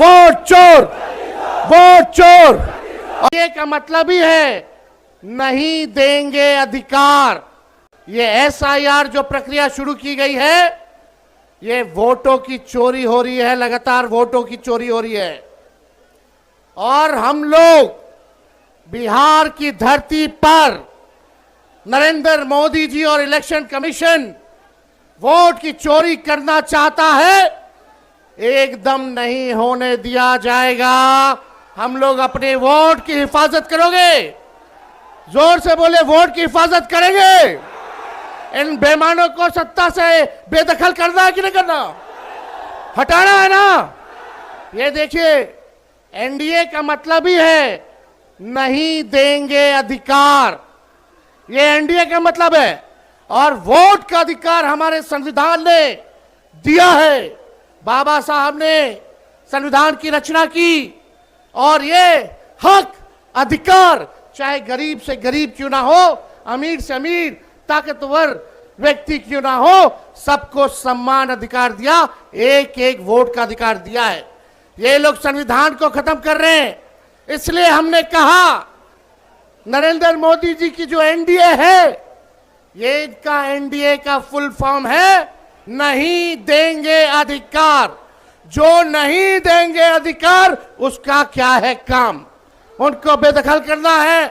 Vote चोर, vote चोर। और ये का मतलब ही है नहीं देंगे अधिकार। ये एसआईआर जो प्रक्रिया शुरू की गई है, ये वोटों की चोरी हो रही है, लगातार वोटों की चोरी हो रही है। और हम लोग बिहार की धरती पर नरेंद्र मोदी जी और इलेक्शन कमीशन वोट की चोरी करना चाहता है, एकदम नहीं होने दिया जाएगा। हम लोग अपने वोट की हिफाजत करोगे, जोर से बोले, वोट की हिफाजत करेंगे। इन बेईमानों को सत्ता से बेदखल करना है कि नहीं करना, हटाना है ना। ये देखिए, एनडीए का मतलब ही है नहीं देंगे अधिकार, ये एनडीए का मतलब है। और वोट का अधिकार हमारे संविधान ने दिया है। बाबा साहब ने संविधान की रचना की और ये हक अधिकार चाहे गरीब से गरीब क्यों ना हो, अमीर से अमीर, ताकतवर व्यक्ति क्यों ना हो, सबको सम्मान अधिकार दिया, एक एक वोट का अधिकार दिया है। ये लोग संविधान को खत्म कर रहे हैं। इसलिए हमने कहा नरेंद्र मोदी जी की जो एनडीए है, ये इनका एनडीए का फुल फॉर्म है नहीं देंगे अधिकार। जो नहीं देंगे अधिकार उसका क्या है काम, उनको बेदखल करना है,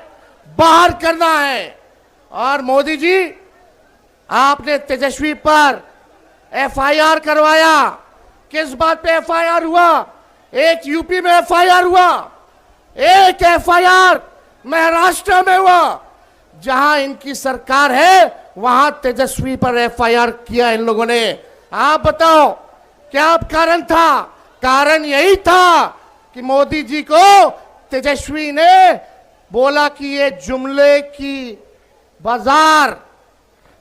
बाहर करना है। और मोदी जी, आपने तेजस्वी पर एफआईआर करवाया। किस बात पे एफआईआर हुआ? एक यूपी में एफआईआर हुआ, एक एफआईआर महाराष्ट्र में हुआ। जहां इनकी सरकार है वहां तेजस्वी पर एफआईआर किया इन लोगों ने। आप बताओ क्या कारण था? कारण यही था कि मोदी जी को तेजस्वी ने बोला कि ये जुमले की बाजार,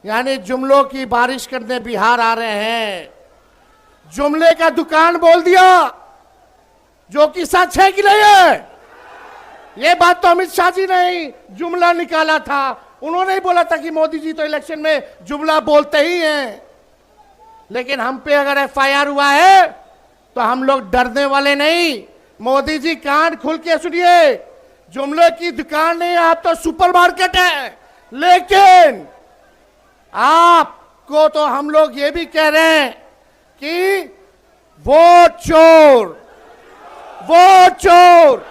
यानी जुमलों की बारिश करने बिहार आ रहे हैं। जुमले का दुकान बोल दिया, जो कि सच है कि नहीं है? ये बात तो अमित शाह जी ने ही जुमला निकाला था। उन्होंने ही बोला था कि मोदी जी तो इलेक्शन में जुमला बोलते ही हैं। लेकिन हम पे अगर एफआईआर हुआ है तो हम लोग डरने वाले नहीं। मोदी जी कान खुल के सुनिए, जुमले की दुकान नहीं, आप तो सुपरमार्केट है। लेकिन आपको तो हम लोग ये भी कह रहे हैं कि वोट चोर, वोट चोर,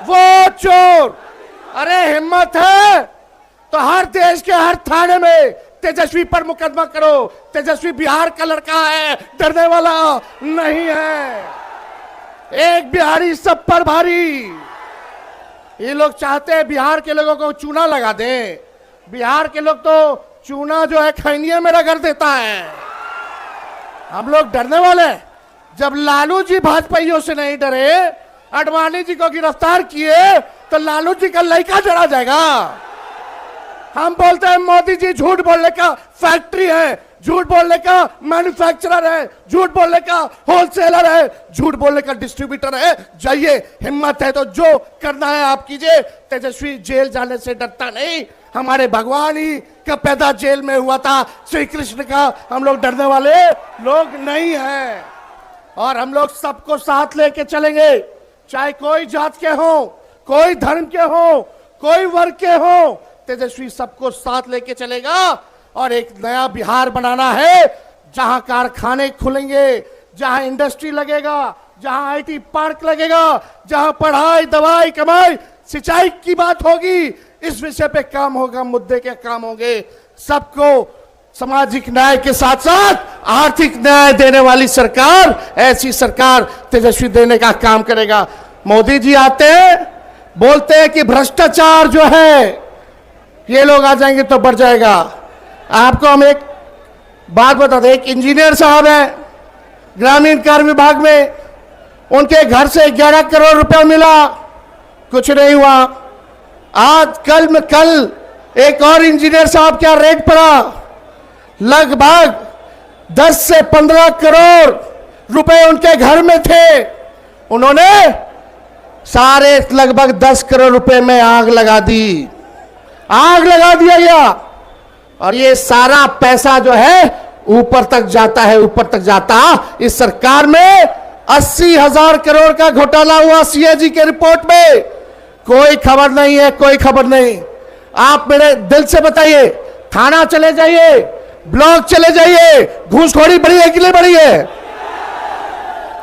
वोट चोर। अरे हिम्मत है तो हर देश के हर थाने में तेजस्वी पर मुकदमा करो। तेजस्वी बिहार का लड़का है, डरने वाला नहीं है। एक बिहारी सब पर भारी। ये लोग चाहते हैं बिहार के लोगों को चूना लगा दें। बिहार के लोग तो चूना जो है खैनिया में रगड़ देता है। हम लोग डरने वाले? जब लालू जी भाजपाइयों से नहीं डरे, आडवाणी जी को गिरफ्तार किए, तो लालू जी का लड़का डरा जाएगा। हम बोलते हैं मोदी जी झूठ बोलने का फैक्ट्री है, झूठ बोलने का मैन्युफैक्चरर है, झूठ बोलने का होलसेलर है, झूठ बोलने का डिस्ट्रीब्यूटर है। जाइए, हिम्मत है तो जो करना है आप कीजिए। तेजस्वी जेल जाने से डरता नहीं। हमारे भगवान ही का पैदा जेल में हुआ था, श्री कृष्ण का। हम लोग डरने वाले लोग नहीं हैं। और हम लोग सबको साथ लेके चलेंगे, चाहे कोई जात के हो, कोई धर्म के हो, कोई वर्ग के हो। तेजस्वी सबको साथ लेके चलेगा और एक नया बिहार बनाना है, जहां कारखाने खुलेंगे, जहां इंडस्ट्री लगेगा, जहां आईटी पार्क लगेगा, जहां पढ़ाई, दवाई, कमाई, सिंचाई की बात होगी। इस विषय पे काम होगा, मुद्दे के काम होंगे। सबको सामाजिक न्याय के साथ साथ आर्थिक न्याय देने वाली सरकार, ऐसी सरकार तेजस्वी देने का काम करेगा। मोदी जी आते हैं, बोलते हैं कि भ्रष्टाचार जो है ये लोग आ जाएंगे तो बढ़ जाएगा। आपको हम एक बात बता दें, एक इंजीनियर साहब हैं ग्रामीण कार्य विभाग में, उनके घर से 11 करोड़ रुपया मिला, कुछ नहीं हुआ। आज कल एक और इंजीनियर साहब क्या रेट पड़ा, लगभग 10 से 15 करोड़ रुपए उनके घर में थे। उन्होंने सारे लगभग 10 करोड़ रुपए में आग लगा दी, आग लगा दिया गया। और ये सारा पैसा जो है ऊपर तक जाता है, ऊपर तक जाता। इस सरकार में 80,000 करोड़ का घोटाला हुआ सीएजी के रिपोर्ट में, कोई खबर नहीं है, कोई खबर नहीं। आप मेरे दिल से बताइए, थाना चले जाइए, ब्लॉक चले जाइए, घूसखोरी बढ़ी है कि नहीं बढ़ी है?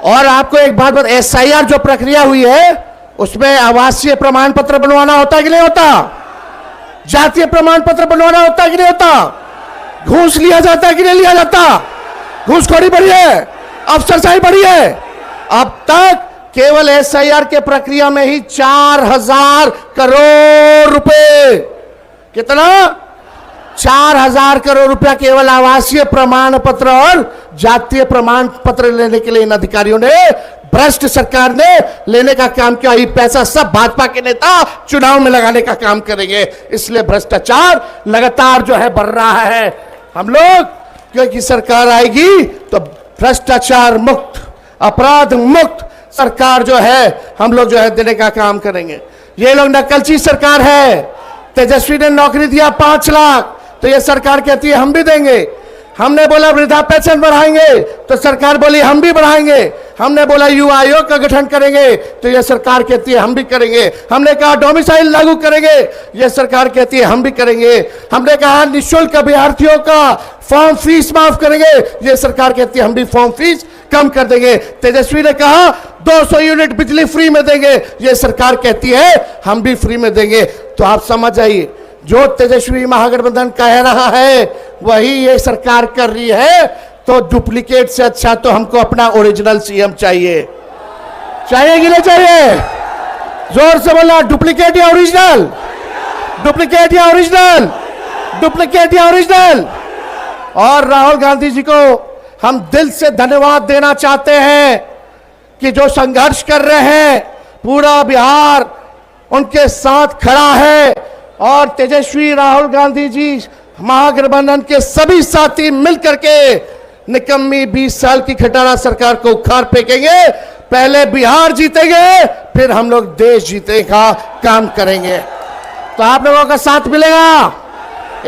और आपको एक बात बता, एसआईआर जो प्रक्रिया हुई है उसमें आवासीय प्रमाण पत्र बनवाना होता है कि नहीं होता? जातीय प्रमाण पत्र बनवाना होता है कि नहीं होता? घूस लिया जाता है कि नहीं लिया जाता? घूसखोरी बढ़ी है, अफसरशाही बढ़ी है। अब तक केवल एसआईआर के प्रक्रिया में ही 4,000 करोड़ रुपए, कितना? 4,000 करोड़ रुपया केवल आवासीय प्रमाण पत्र और जातीय प्रमाण पत्र लेने के लिए इन अधिकारियों ने, भ्रष्ट सरकार ने लेने का काम किया। ये पैसा सब भाजपा के नेता चुनाव में लगाने का काम करेंगे, इसलिए भ्रष्टाचार लगातार जो है बढ़ रहा है। हम लोग क्योंकि सरकार आएगी तो भ्रष्टाचार मुक्त, अपराध मुक्त सरकार जो है हम लोग जो है देने का काम करेंगे। ये लोग नकलची सरकार है। तेजस्वी ने नौकरी दिया 5 लाख, तो ये सरकार कहती है हम भी देंगे। हमने बोला वृद्धा पेंशन बढ़ाएंगे, तो सरकार बोली हम भी बढ़ाएंगे। हमने बोला युवा आयोग का गठन करेंगे, तो यह सरकार कहती है हम भी करेंगे। हमने कहा डोमिसाइल लागू करेंगे, यह सरकार कहती है हम भी करेंगे। हमने कहा निःशुल्क अभ्यर्थियों का फॉर्म फीस माफ करेंगे, यह सरकार कहती है हम भी फॉर्म फीस कम कर देंगे। तेजस्वी ने कहा 200 यूनिट बिजली फ्री में देंगे, यह सरकार कहती है हम भी फ्री में देंगे। तो आप समझ जाइए, जो तेजस्वी महागठबंधन कह रहा है वही ये सरकार कर रही है। तो डुप्लीकेट से अच्छा तो हमको अपना ओरिजिनल सीएम चाहिए। चाहिए कि नहीं चाहिए? जोर से बोला, डुप्लीकेट या ओरिजिनल? डुप्लीकेट या ओरिजिनल? डुप्लीकेट या ओरिजिनल? और राहुल गांधी जी को हम दिल से धन्यवाद देना चाहते हैं कि जो संघर्ष कर रहे हैं, पूरा बिहार उनके साथ खड़ा है। और तेजस्वी राहुल गांधी जी महागठबंधन के सभी साथी मिलकर के निकम्मी 20 साल की खटारा सरकार को उखाड़ फेंकेंगे। पहले बिहार जीतेंगे, फिर हम लोग देश जीतने का काम करेंगे। तो आप लोगों का साथ मिलेगा।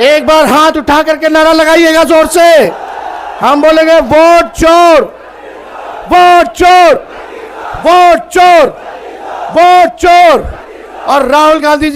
एक बार हाथ उठा करके नारा लगाइएगा जोर से। हम बोलेंगे वोट चोर, वोट चोर, वोट चोर, वोट चोर। और राहुल गांधी